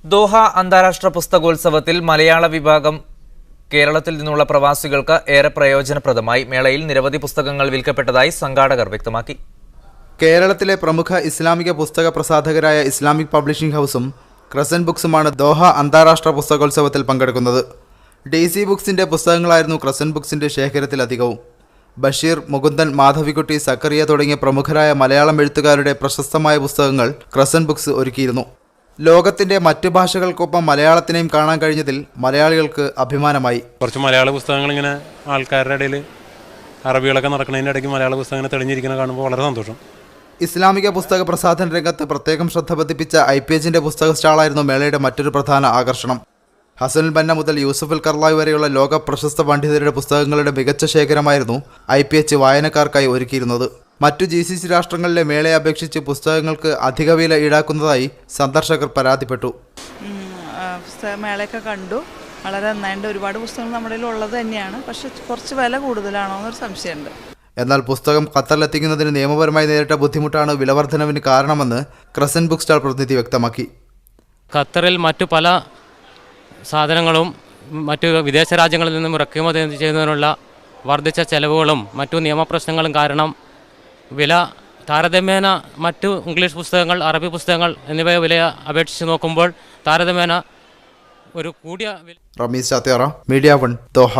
Doha അന്താരാഷ്ട്ര പുസ്തകോത്സവത്തിൽ മലയാള വിഭാഗം കേരളത്തിൽ നിന്നുള്ള പ്രവാസികൾക്ക് ഏറെ പ്രയോജനപ്രദമായി. മേളയിൽ നിരവധി പുസ്തകങ്ങൾ വിൽക്കപ്പെട്ടതായി സംഘാടകർ വ്യക്തമാക്കി. കേരളത്തിലെ പ്രമുഖ ഇസ്ലാമിക പുസ്തക പ്രസാധകരായ ഇസ്ലാമിക് പബ്ലിഷിംഗ് ഹൗസും ക്രസന്റ് ബുക്സുമാണ് ദോഹ അന്താരാഷ്ട്ര പുസ്തകോത്സവത്തിൽ പങ്കെടുക്കുന്നത്. DC ബുക്സിന്റെ പുസ്തകങ്ങളായിരുന്നു ക്രസന്റ് ബുക്സിന്റെ ശേഖരത്തിലധികവും. ബഷീർ, മുകുന്ദൻ, മാധവിക്കുട്ടി, സക്കറിയ തുടങ്ങിയ പ്രമുഖരായ മലയാളം എഴുത്തുകാരുടെ പ്രശസ്തമായ പുസ്തകങ്ങൾ ക്രസന്റ് ബുക്സ് ഒരുക്കിയിരുന്നു. ലോകത്തിന്റെ മറ്റു ഭാഷകൾക്കൊപ്പം മലയാളത്തിനെയും കാണാൻ കഴിഞ്ഞതിൽ മലയാളികൾക്ക് അഭിമാനമായി. കുറച്ച് മലയാള പുസ്തകങ്ങൾ ഇങ്ങനെ ആൾക്കാരുടെ ഇടയിൽ അറബികളൊക്കെ നടക്കുന്നതിൻ്റെ ഇടയ്ക്ക് മലയാള പുസ്തകങ്ങൾ തെളിഞ്ഞിരിക്കുന്നത് കാണുമ്പോൾ വളരെ സന്തോഷം. ഇസ്ലാമിക പുസ്തക പ്രസാധന രംഗത്ത് പ്രത്യേകം ശ്രദ്ധ പതിപ്പിച്ച IPHന്റെ പുസ്തക സ്റ്റാളായിരുന്നു മേളയുടെ മറ്റൊരു പ്രധാന ആകർഷണം. ഹസനുൽ ബന്ന മുതൽ യൂസുഫുൽ കർലായി വരെയുള്ള ലോക പ്രശസ്ത പണ്ഡിതരുടെ പുസ്തകങ്ങളുടെ മികച്ച ശേഖരമായിരുന്നു IPH വായനക്കാർക്കായി ഒരുക്കിയിരുന്നത്. മറ്റു GCC രാഷ്ട്രങ്ങളിലെ മേളയെ അപേക്ഷിച്ച് പുസ്തകങ്ങൾക്ക് അധിക വില ഈടാക്കുന്നതായി സന്ദർശകർ പരാതിപ്പെട്ടു. മേളയൊക്കെ കണ്ടു, വളരെ നന്നായിട്ട് ഒരുപാട് പുസ്തകങ്ങൾ നമ്മുടെ ഉള്ളത് തന്നെയാണ്, പക്ഷെ കുറച്ച് വില കൂടുതലാണോ എന്നൊരു സംശയമുണ്ട്. എന്നാൽ പുസ്തകം ഖത്തറിലെത്തിക്കുന്നതിന് നിയമപരമായി നേരിട്ട ബുദ്ധിമുട്ടാണ് വിലവർദ്ധനവിന് കാരണമെന്ന് ക്രസന്റ് ബുക്ക് സ്റ്റാൾ പ്രതിനിധി വ്യക്തമാക്കി. ഖത്തറിൽ മറ്റു പല സാധനങ്ങളും മറ്റു വിദേശ രാജ്യങ്ങളിൽ നിന്നും ഇറക്കുമതി ചെയ്യുന്നതിനുള്ള വർദ്ധിച്ച ചെലവുകളും മറ്റു നിയമപ്രശ്നങ്ങളും കാരണം വില താരതമ്യേന മറ്റു ഇംഗ്ലീഷ് പുസ്തകങ്ങൾ, അറബി പുസ്തകങ്ങൾ എന്നിവയെ വിലയെ അപേക്ഷിച്ച് നോക്കുമ്പോൾ താരതമ്യേന ഒരു കൂടിയ റമീസ് ചാത്യാറ, മീഡിയ 1, ദോഹ.